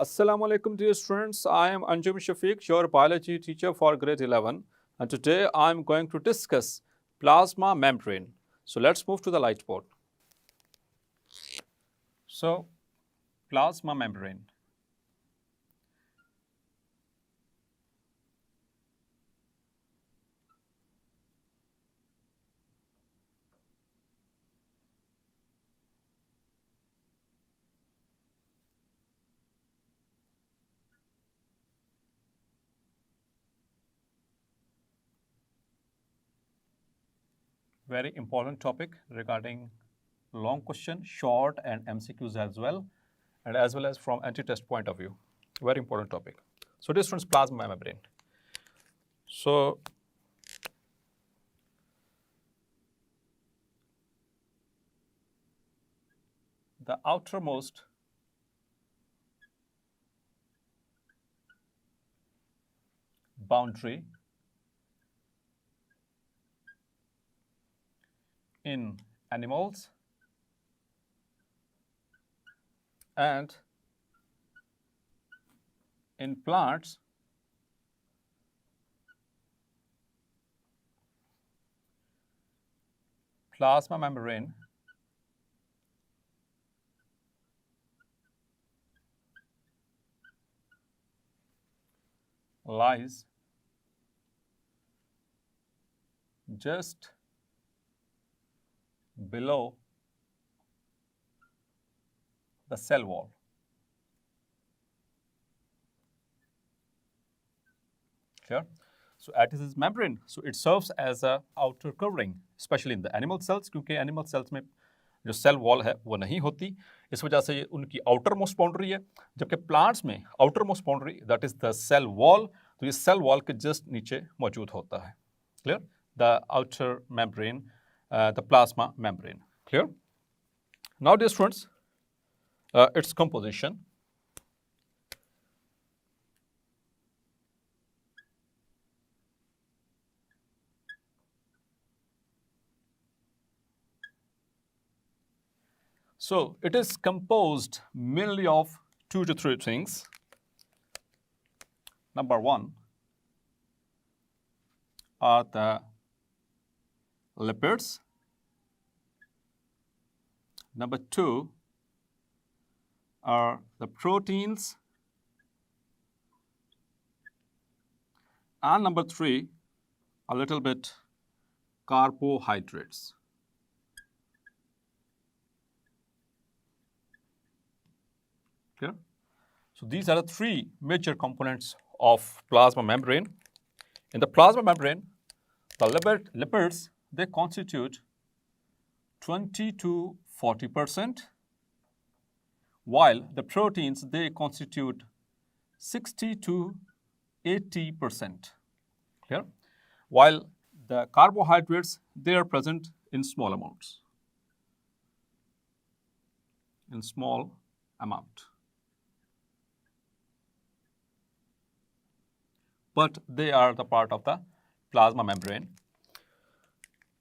Assalamu alaikum dear students, I am Anjum Shafiq, your biology teacher for grade 11, and today I am going to discuss plasma membrane. So let's move to the whiteboard. So plasma membrane. Very important topic regarding long question, short and MCQs as well as from anti-test point of view. Very important topic. So this one's plasma membrane. So the outermost boundary in animals and in plants plasma membrane lies just below the cell wall. Clear? So at this membrane, so it serves as a outer covering, especially in the animal cells, क्योंकि animal cells में जो cell wall है वो नहीं होती, इस वजह से ये उनकी outermost boundary है, जबकि plants में outermost boundary that is the cell wall, तो ये cell wall के just नीचे मौजूद होता है. Clear? The outer membrane, the plasma membrane. Clear? Now dear students, its composition. So it is composed mainly of 2 to 3 things. Number 1 are the lipids. Number 2 are the proteins. And number 3, a little bit carbohydrates. Clear? So these are the 3 major components of plasma membrane. In the plasma membrane, the lipids, they constitute 20 to 40%, while the proteins, they constitute 60 to 80%. Clear? While the carbohydrates, they are present in small amounts. In small amount. But they are the part of the plasma membrane.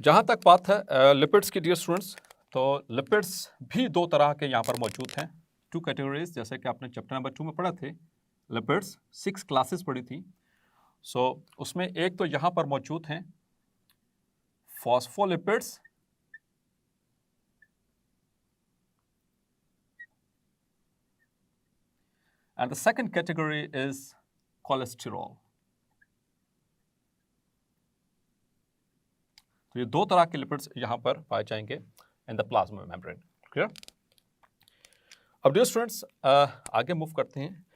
जहाँ तक बात है lipids की dear students, तो lipids भी 2 तरह के यहाँ पर मौजूद हैं. 2 कैटेगरीज, जैसे कि आपने चैप्टर नंबर 2 में पढ़ा थे, लिपिड्स 6 क्लासेस पढ़ी थी. सो उसमें एक तो यहाँ पर मौजूद हैं phospholipids and the second category is cholesterol. तो ये 2 तरह के लिपिड्स यहाँ पर पाए जाएंगे in the plasma membrane. Clear? अब डियर स्टूडेंट्स आगे मूव करते हैं.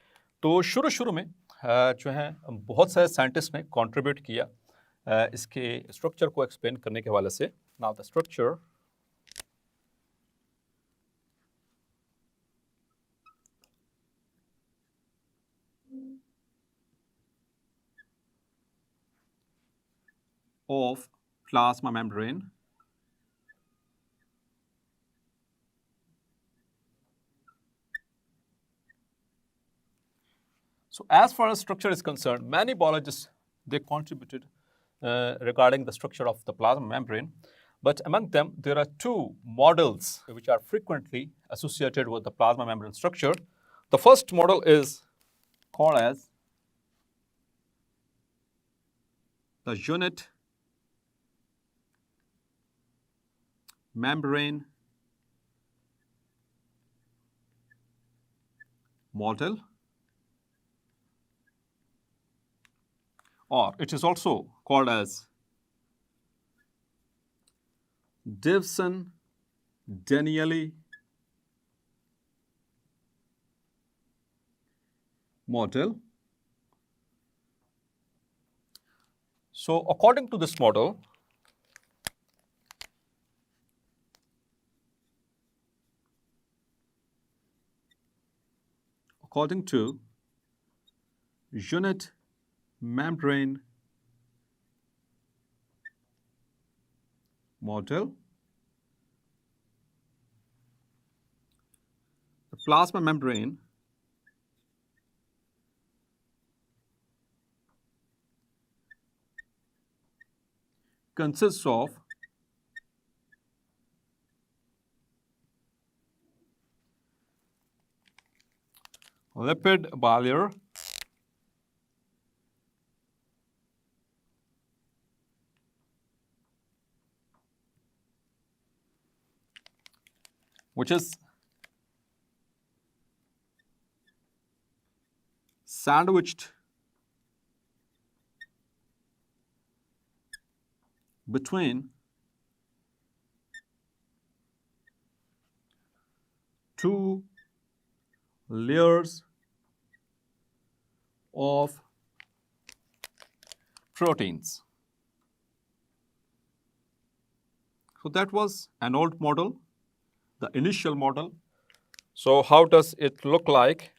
तो शुरू में जो है बहुत सारे साइंटिस्ट ने कंट्रीब्यूट किया इसके स्ट्रक्चर को एक्सप्लेन करने के हवाले से. Now the structure of plasma membrane. So as far as structure is concerned, many biologists, they contributed regarding the structure of the plasma membrane, but among them there are 2 models which are frequently associated with the plasma membrane structure. The first model is called as the unit membrane model, or it is also called as Davison-Danieli model. So according to this model, according to unit membrane model, the plasma membrane consists of lipid bilayer, which is sandwiched between two layers of proteins. So that was an old model, the initial model. So how does it look like?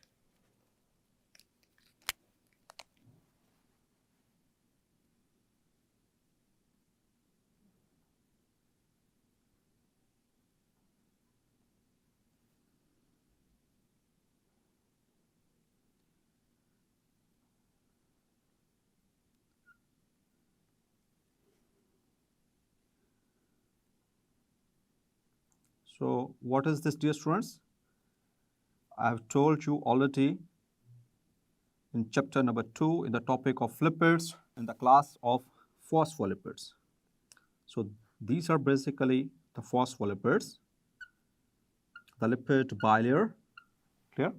So what is this, dear students? I have told you already in chapter number 2 in the topic of lipids in the class of phospholipids. So these are basically the phospholipids, the lipid bilayer, clear?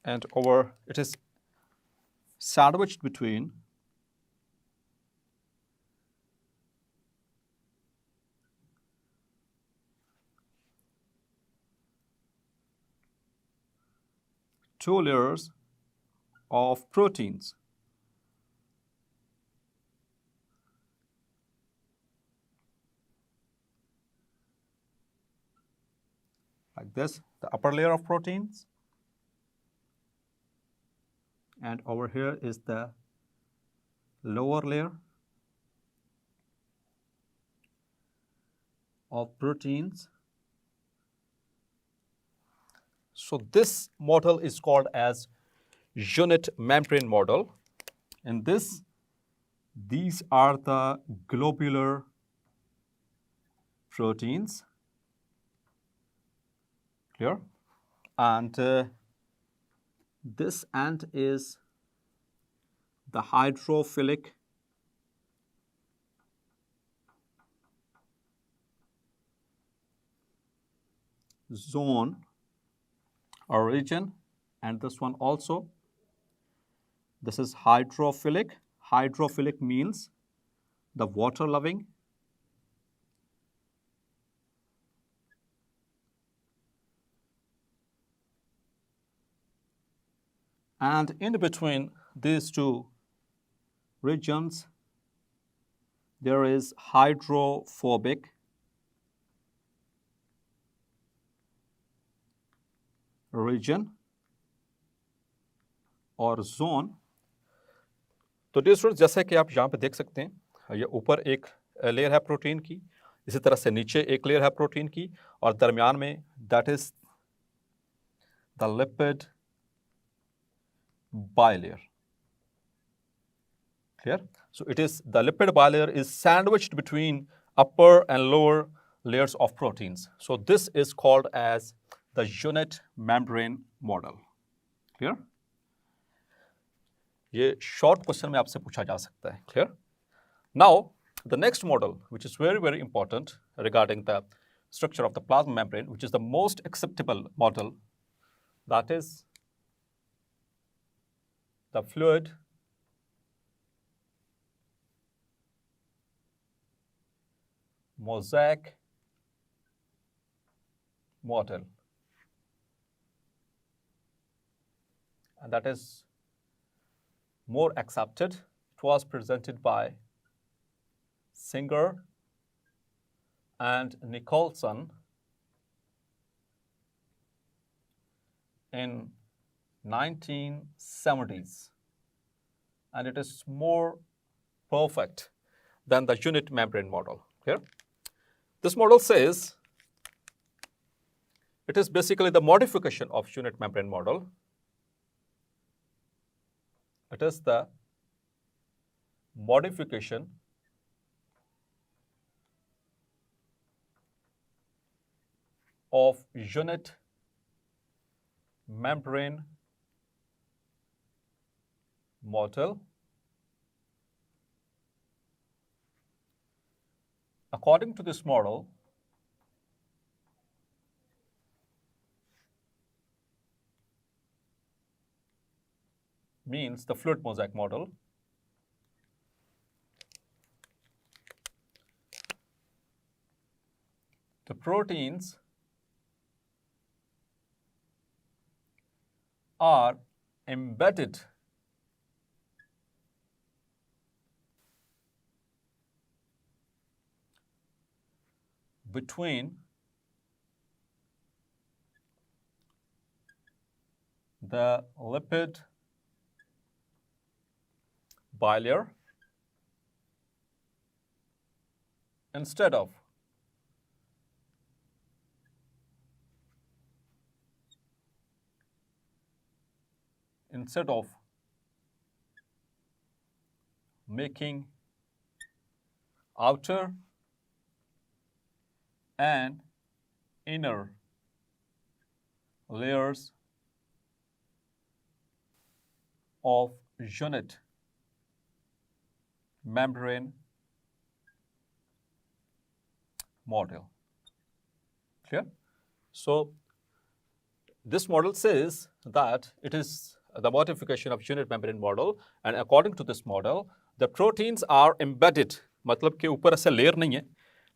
And over it is sandwiched between two layers of proteins. Like this, the upper layer of proteins, and over here is the lower layer of proteins. So this model is called as unit membrane model. In this, these are the globular proteins, clear? And this end is the hydrophilic zone or region, and this one also. This is hydrophilic. Hydrophilic means the water loving. And in between these two regions, there is hydrophobic region, और zone. तो dear students, जैसे कि आप यहाँ पे देख सकते हैं, ये ऊपर एक लेयर है प्रोटीन की, इसी तरह से नीचे एक लेयर है प्रोटीन की, और दरमियान में that is the lipid bilayer. Clear? So it is the lipid bilayer is sandwiched between upper and lower layers of proteins. So this is called as the unit membrane model. Clear? ये short question में आपसे पूछा जा सकता है. Clear? Now the next model, which is very important regarding the structure of the plasma membrane, which is the most acceptable model, that is the fluid mosaic model, and that is more accepted. It was presented by Singer and Nicholson in 1970s, and it is more perfect than the unit membrane model. Here, this model says it is basically the modification of unit membrane model. It is the modification of unit membrane model. According to this model, means the fluid mosaic model, the proteins are embedded between the lipid bilayer instead of making outer and inner layers of unit membrane model. Clear? So this model says that it is the modification of unit membrane model, and according to this model, the proteins are embedded. मतलब कि ऊपर ऐसे layer नहीं है,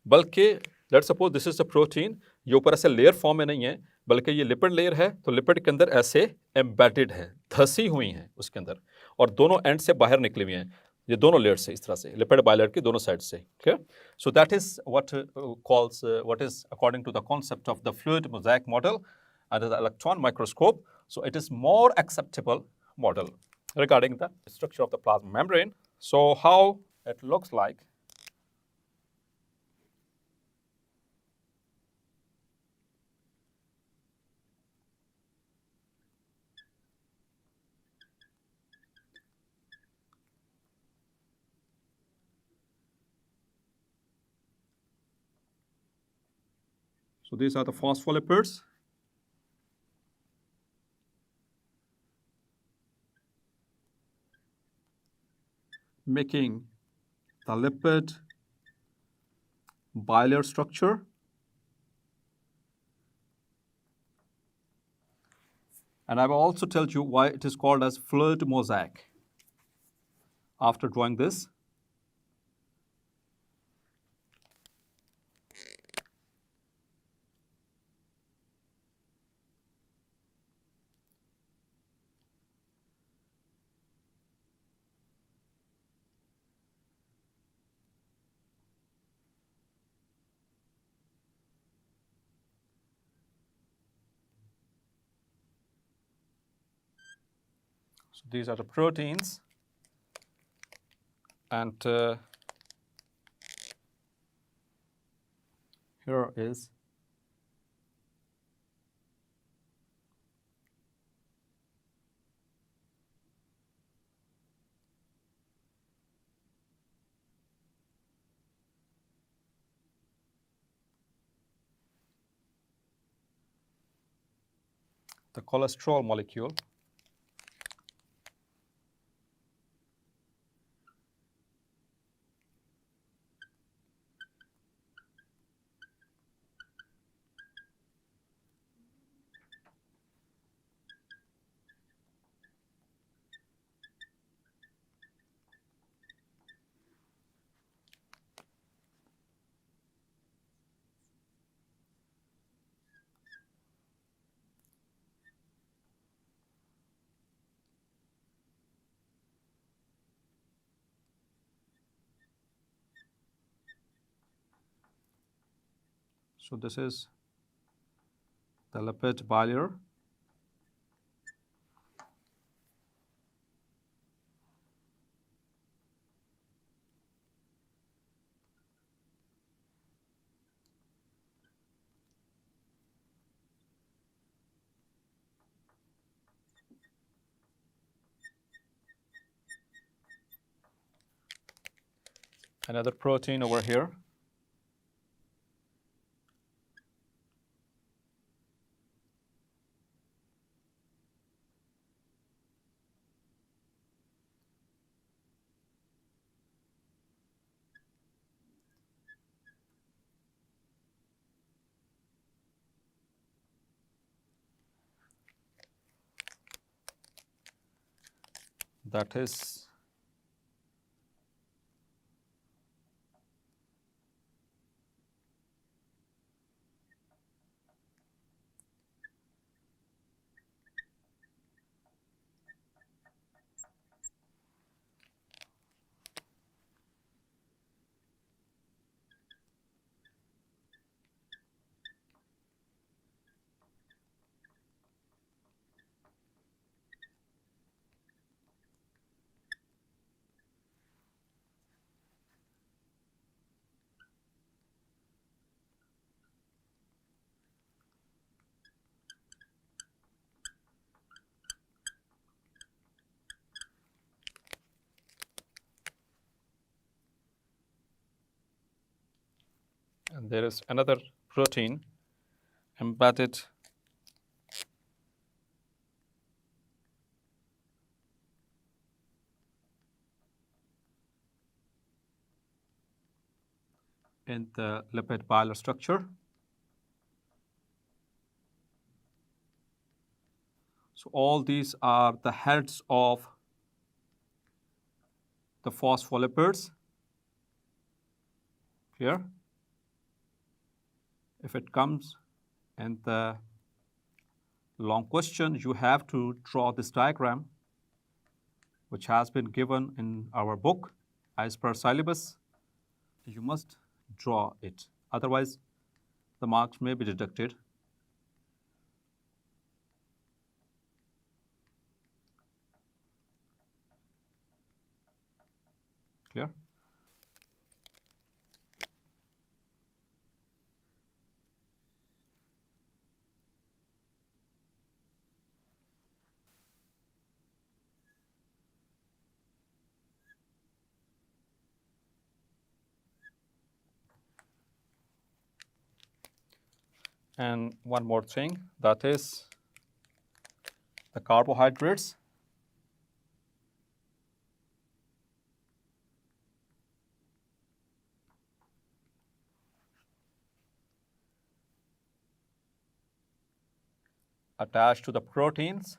बल्कि let's suppose this is the protein, ये ऊपर ऐसे लेयर फॉर्म में नहीं है, बल्कि ये लिपिड लेयर है, तो लिपिड के अंदर ऐसे एम्बेडेड है, धसी हुई हैं उसके अंदर, और दोनों एंड से बाहर निकली हुई हैं, ये दोनों लेयर से, इस तरह से लिपिड बायलर की दोनों साइड से. Clear? So that is what what is according to the concept of the fluid mosaic model under the electron microscope. So it is more acceptable model regarding the structure of the plasma membrane. So how it looks like. So these are the phospholipids. Making the lipid bilayer structure. And I will also tell you why it is called as fluid mosaic after drawing this. So these are the proteins, and here is the cholesterol molecule. So this is the lipid bilayer. Another protein over here. That is and there is another protein embedded in the lipid bilayer structure. So all these are the heads of the phospholipids. Here, if it comes in the long question, you have to draw this diagram, which has been given in our book as per syllabus. You must draw it, otherwise the marks may be deducted. Clear? And one more thing, that is the carbohydrates. Attached to the proteins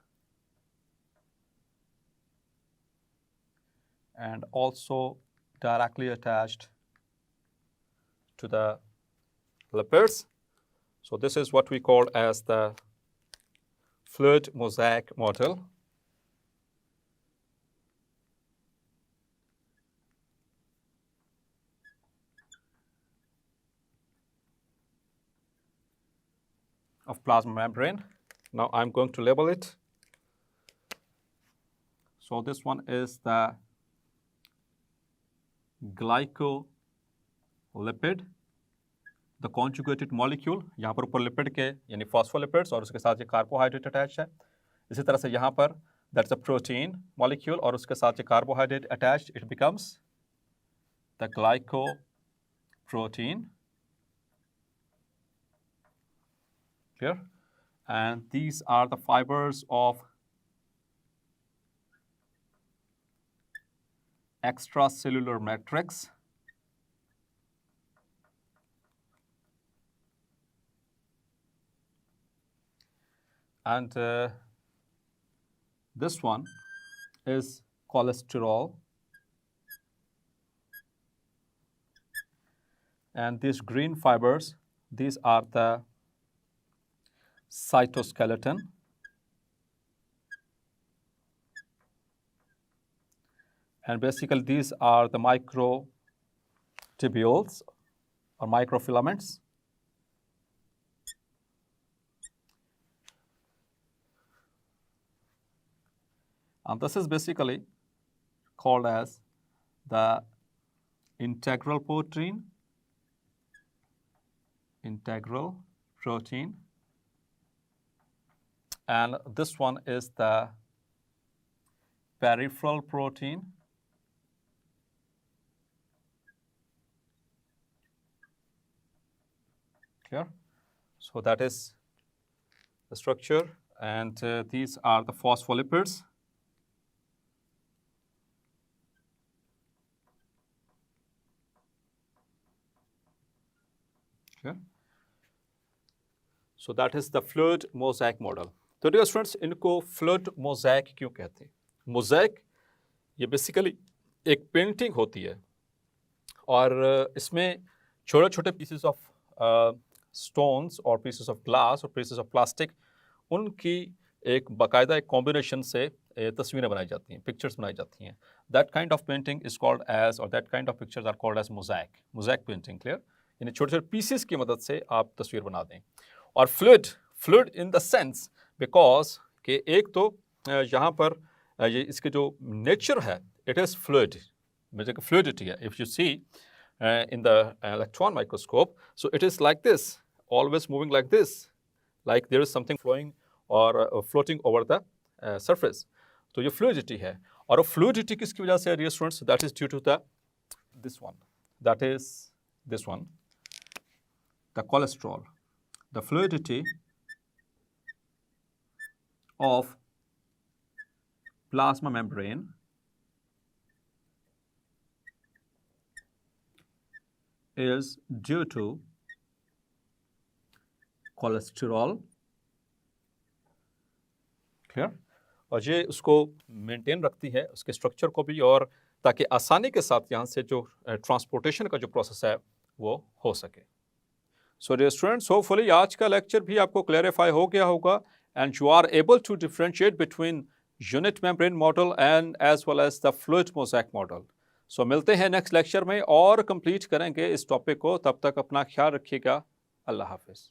and also directly attached to the lipids. So this is what we call as the fluid mosaic model. Of plasma membrane. Now I'm going to label it. So this one is the glycolipid, the conjugated molecule. यहाँ पर ऊपर lipid के यानी phospholipids और उसके साथ ये carbohydrate attach है. इसी तरह से यहाँ पर that's a protein molecule और उसके साथ ये carbohydrate attached, it becomes the glycoprotein. Clear? And these are the fibers of extracellular matrix. And this one is cholesterol. And these green fibers, these are the cytoskeleton. And basically these are the microtubules or microfilaments. And this is basically called as the integral protein. And this one is the peripheral protein. Clear? So that is the structure, and these are the phospholipids. Clear? So that is the fluid mosaic model. तो dear students, इनको fluid mosaic क्यों कहते हैं? Mosaic ये basically एक painting होती है और इसमें छोटे छोटे पीसेस ऑफ स्टोन्स और पीसेस ऑफ ग्लास और पीसेस ऑफ प्लास्टिक, उनकी एक बाकायदा एक कॉम्बिनेशन से तस्वीरें बनाई जाती हैं, पिक्चर्स बनाई जाती हैं. That kind of painting is called as, और that kind of pictures are called as mosaic. Mosaic painting. Clear? यानी छोटे छोटे पीसेस की मदद से आप तस्वीर बना दें. और fluid in the sense because कि एक तो यहाँ पर ये इसके जो नेचर है, इट इज़ फ्लूइड, मतलब फ्लूइडिटी है. If you see in the electron microscope, so it is like this, always moving like this, like there is something flowing or floating over the surface. तो ये fluidity है. और fluidity किसकी वजह से है dear students? That is due to this one, that is this one, the cholesterol. The fluidity of plasma membrane is due to cholesterol. Clear? और ये उसको मेंटेन रखती है, उसके स्ट्रक्चर को भी, और ताकि आसानी के साथ यहाँ से जो ट्रांसपोर्टेशन का जो प्रोसेस है वो हो सके. सो डियर स्टूडेंट्स, होपफुली आज का लेक्चर भी आपको क्लैरिफाई हो गया होगा and you are able to differentiate between unit membrane model and as well as the fluid mosaic model. So मिलते हैं नेक्स्ट लेक्चर में और कंप्लीट करेंगे इस टॉपिक को. तब तक अपना ख्याल रखिएगा. अल्लाह हाफिज़.